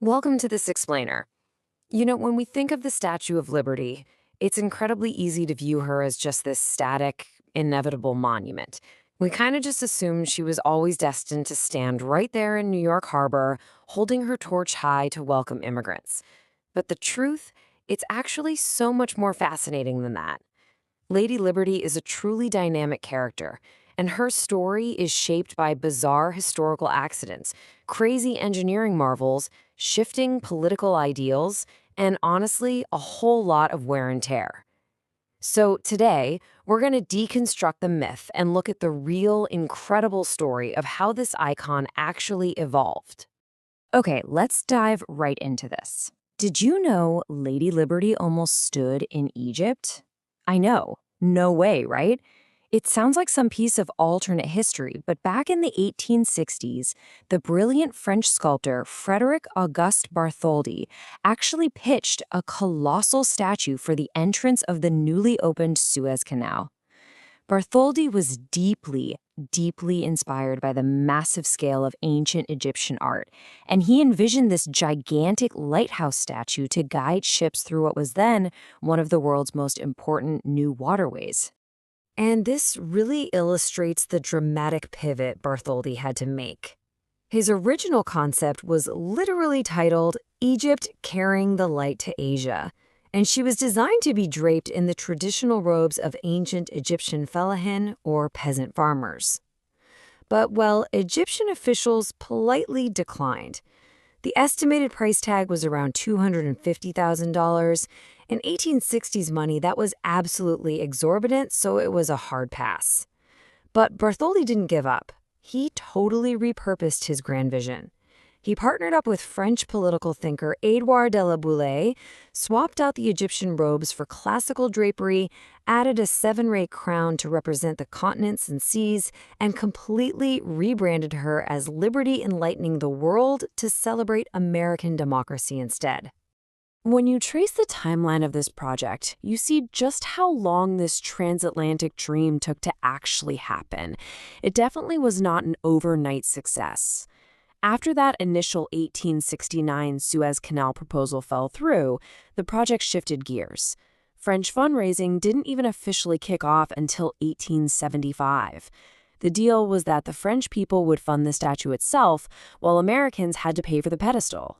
Welcome to this explainer. When we think of the Statue of Liberty, it's incredibly easy to view her as just this static, inevitable monument. We kind of just assume she was always destined to stand right there in New York Harbor, holding her torch high to welcome immigrants. But the truth, it's actually so much more fascinating than that. Lady Liberty is a truly dynamic character, and her story is shaped by bizarre historical accidents, crazy engineering marvels, shifting political ideals, and honestly, a whole lot of wear and tear. So today, we're going to deconstruct the myth and look at the real, incredible story of how this icon actually evolved. Okay, let's dive right into this. Did you know Lady Liberty almost stood in Egypt? I know, no way, right? It sounds like some piece of alternate history, but back in the 1860s, the brilliant French sculptor Frédéric Auguste Bartholdi actually pitched a colossal statue for the entrance of the newly opened Suez Canal. Bartholdi was deeply inspired by the massive scale of ancient Egyptian art, and he envisioned this gigantic lighthouse statue to guide ships through what was then one of the world's most important new waterways. And this really illustrates the dramatic pivot Bartholdi had to make. His original concept was literally titled Egypt Carrying the Light to Asia, and she was designed to be draped in the traditional robes of ancient Egyptian fellahin or peasant farmers. But, Egyptian officials politely declined. The estimated price tag was around $250,000. In 1860s money, that was absolutely exorbitant, so it was a hard pass. But Bartholdi didn't give up. He totally repurposed his grand vision. He partnered up with French political thinker Édouard de la Boulaye, swapped out the Egyptian robes for classical drapery, added a seven-ray crown to represent the continents and seas, and completely rebranded her as Liberty Enlightening the World to celebrate American democracy instead. When you trace the timeline of this project, you see just how long this transatlantic dream took to actually happen. It definitely was not an overnight success. After that initial 1869 Suez Canal proposal fell through, the project shifted gears. French fundraising didn't even officially kick off until 1875. The deal was that the French people would fund the statue itself, while Americans had to pay for the pedestal.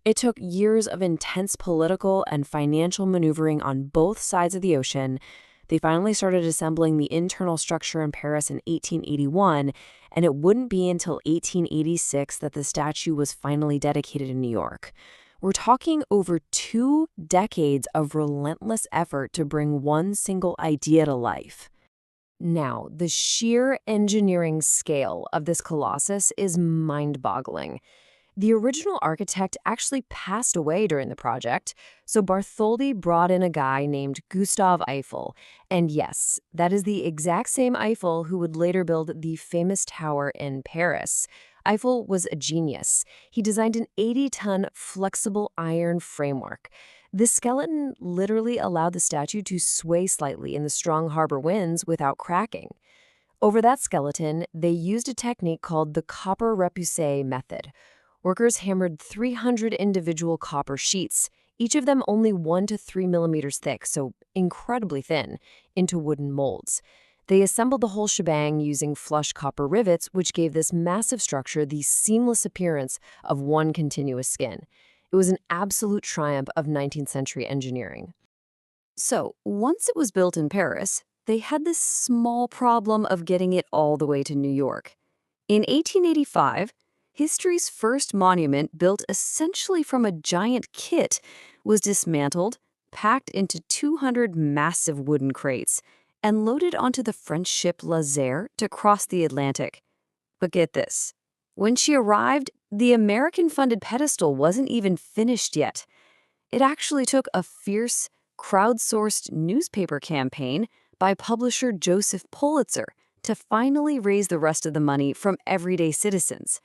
It took years of intense political and financial maneuvering on both sides of the ocean. They finally started assembling the internal structure in Paris in 1881, and it wouldn't be until 1886 that the statue was finally dedicated in New York. We're talking over 2 decades of relentless effort to bring one single idea to life. Now, the sheer engineering scale of this colossus is mind-boggling. The original architect actually passed away during the project, so Bartholdi brought in a guy named Gustave Eiffel. And yes, that is the exact same Eiffel who would later build the famous tower in Paris. Eiffel was a genius. He designed an 80-ton flexible iron framework. This skeleton literally allowed the statue to sway slightly in the strong harbor winds without cracking. Over that skeleton, they used a technique called the copper repoussé method. Workers hammered 300 individual copper sheets, each of them only 1 to 3 millimeters thick, so incredibly thin, into wooden molds. They assembled the whole shebang using flush copper rivets, which gave this massive structure the seamless appearance of one continuous skin. It was an absolute triumph of 19th century engineering. So, once it was built in Paris, they had this small problem of getting it all the way to New York. In 1885, history's first monument, built essentially from a giant kit, was dismantled, packed into 200 massive wooden crates, and loaded onto the French ship Laser to cross the Atlantic. But get this. When she arrived, the American-funded pedestal wasn't even finished yet. It actually took a fierce, crowdsourced newspaper campaign by publisher Joseph Pulitzer to finally raise the rest of the money from everyday citizens.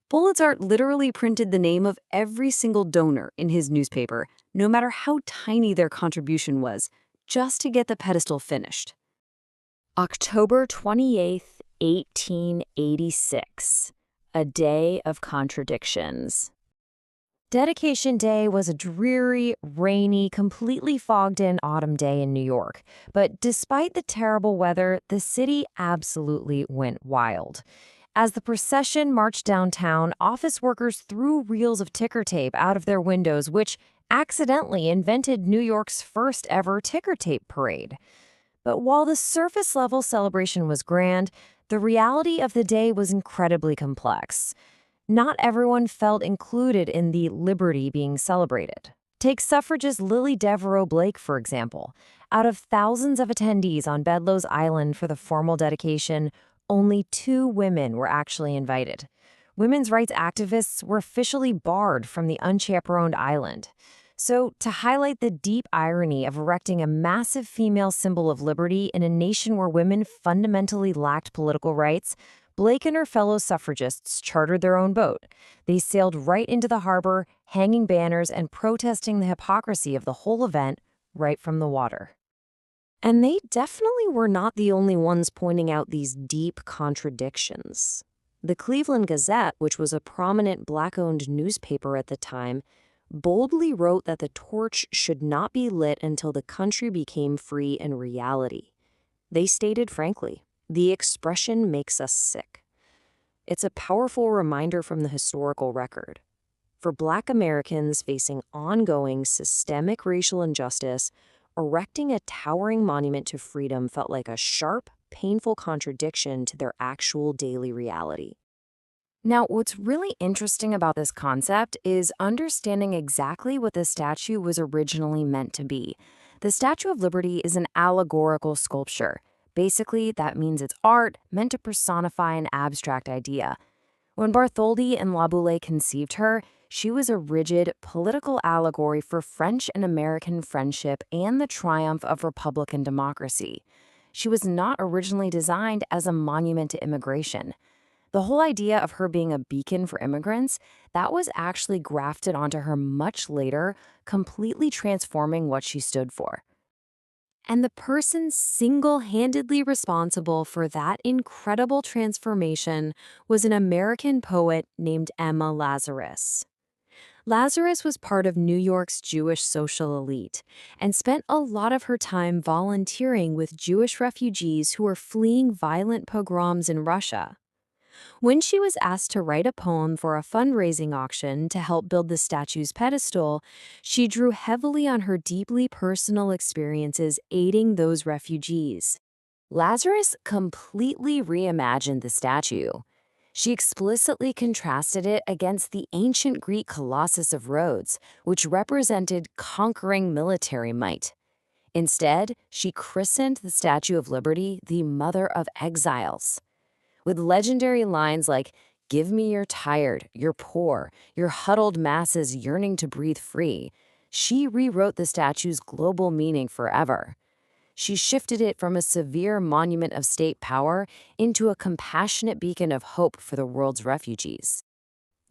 Pulitzer literally printed the name of every single donor in his newspaper, no matter how tiny their contribution was, just to get the pedestal finished. October 28th, 1886. A day of contradictions. Dedication Day was a dreary, rainy, completely fogged-in autumn day in New York. But despite the terrible weather, the city absolutely went wild. As the procession marched downtown, office workers threw reels of ticker tape out of their windows, which accidentally invented New York's first ever ticker tape parade. But while the surface level celebration was grand, the reality of the day was incredibly complex. Not everyone felt included in the liberty being celebrated. Take suffragist Lily Devereaux Blake, for example. Out of thousands of attendees on Bedloe's Island for the formal dedication, only 2 women were actually invited. Women's rights activists were officially barred from the unchaperoned island. So, to highlight the deep irony of erecting a massive female symbol of liberty in a nation where women fundamentally lacked political rights, Blake and her fellow suffragists chartered their own boat. They sailed right into the harbor, hanging banners and protesting the hypocrisy of the whole event right from the water. And they definitely were not the only ones pointing out these deep contradictions. The Cleveland Gazette, which was a prominent Black-owned newspaper at the time, boldly wrote that the torch should not be lit until the country became free in reality. They stated frankly, "The expression makes us sick." It's a powerful reminder from the historical record. For Black Americans facing ongoing systemic racial injustice, erecting a towering monument to freedom felt like a sharp, painful contradiction to their actual daily reality. Now, what's really interesting about this concept is understanding exactly what the statue was originally meant to be. The Statue of Liberty is an allegorical sculpture. Basically, that means it's art meant to personify an abstract idea. When Bartholdi and Laboulaye conceived her, she was a rigid, political allegory for French and American friendship and the triumph of Republican democracy. She was not originally designed as a monument to immigration. The whole idea of her being a beacon for immigrants, that was actually grafted onto her much later, completely transforming what she stood for. And the person single-handedly responsible for that incredible transformation was an American poet named Emma Lazarus. Lazarus was part of New York's Jewish social elite and spent a lot of her time volunteering with Jewish refugees who were fleeing violent pogroms in Russia. When she was asked to write a poem for a fundraising auction to help build the statue's pedestal, she drew heavily on her deeply personal experiences aiding those refugees. Lazarus completely reimagined the statue. She explicitly contrasted it against the ancient Greek Colossus of Rhodes, which represented conquering military might. Instead, she christened the Statue of Liberty the Mother of Exiles. With legendary lines like, "Give me your tired, your poor, your huddled masses yearning to breathe free," she rewrote the statue's global meaning forever. She shifted it from a severe monument of state power into a compassionate beacon of hope for the world's refugees.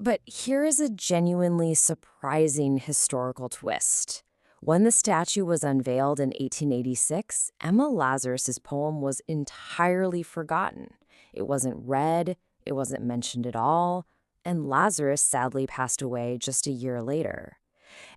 But here is a genuinely surprising historical twist. When the statue was unveiled in 1886, Emma Lazarus's poem was entirely forgotten. It wasn't read, it wasn't mentioned at all, and Lazarus sadly passed away just a year later.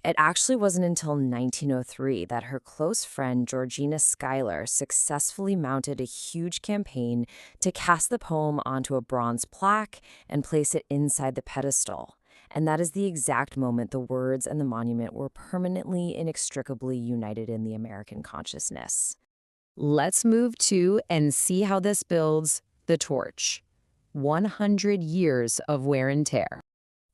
It actually wasn't until 1903 that her close friend Georgina Schuyler successfully mounted a huge campaign to cast the poem onto a bronze plaque and place it inside the pedestal. And that is the exact moment the words and the monument were permanently, inextricably united in the American consciousness. Let's move to and see how this builds the torch. 100 years of wear and tear.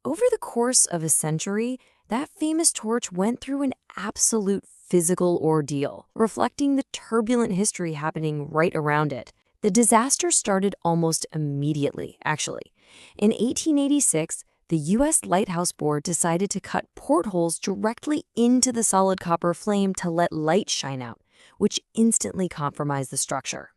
Over the course of a century, that famous torch went through an absolute physical ordeal, reflecting the turbulent history happening right around it. The disaster started almost immediately, actually. In 1886, the U.S. Lighthouse Board decided to cut portholes directly into the solid copper flame to let light shine out, which instantly compromised the structure.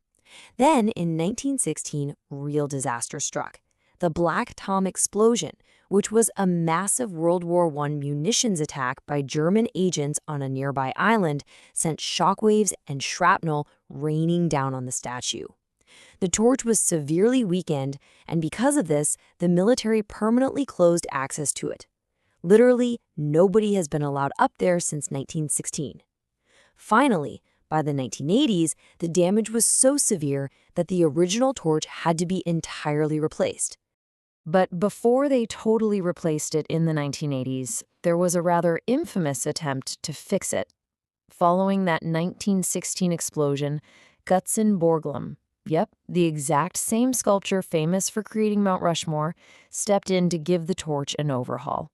Then, in 1916, real disaster struck. The Black Tom explosion, which was a massive World War I munitions attack by German agents on a nearby island, sent shockwaves and shrapnel raining down on the statue. The torch was severely weakened, and because of this, the military permanently closed access to it. Literally, nobody has been allowed up there since 1916. Finally, by the 1980s, the damage was so severe that the original torch had to be entirely replaced. But before they totally replaced it in the 1980s, there was a rather infamous attempt to fix it. Following that 1916 explosion, Gutzon Borglum, yep, the exact same sculpture famous for creating Mount Rushmore, stepped in to give the torch an overhaul.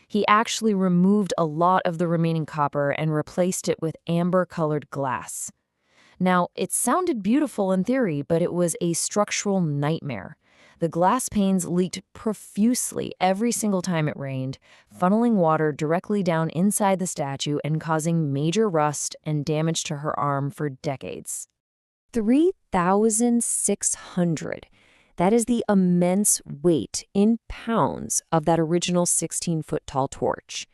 He actually removed a lot of the remaining copper and replaced it with amber-colored glass. Now, it sounded beautiful in theory, but it was a structural nightmare. The glass panes leaked profusely every single time it rained, funneling water directly down inside the statue and causing major rust and damage to her arm for decades. 3,600. That is the immense weight in pounds of that original 16-foot-tall torch.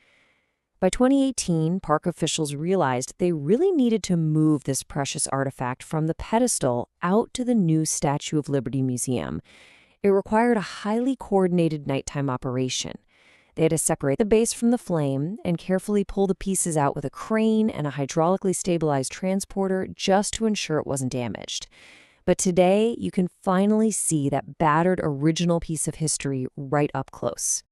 By 2018, park officials realized they really needed to move this precious artifact from the pedestal out to the new Statue of Liberty Museum. It required a highly coordinated nighttime operation. They had to separate the base from the flame and carefully pull the pieces out with a crane and a hydraulically stabilized transporter just to ensure it wasn't damaged. But today, you can finally see that battered original piece of history right up close.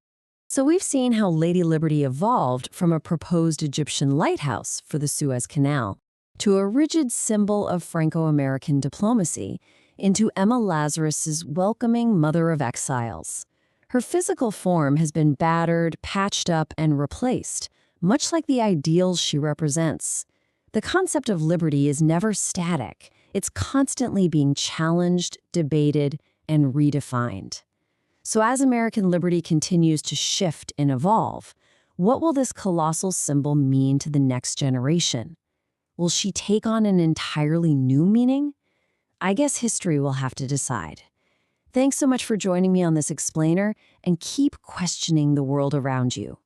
So we've seen how Lady Liberty evolved from a proposed Egyptian lighthouse for the Suez Canal to a rigid symbol of Franco-American diplomacy into Emma Lazarus's welcoming mother of exiles. Her physical form has been battered, patched up, and replaced, much like the ideals she represents. The concept of liberty is never static. It's constantly being challenged, debated, and redefined. So as American liberty continues to shift and evolve, what will this colossal symbol mean to the next generation? Will she take on an entirely new meaning? I guess history will have to decide. Thanks so much for joining me on this explainer, and keep questioning the world around you.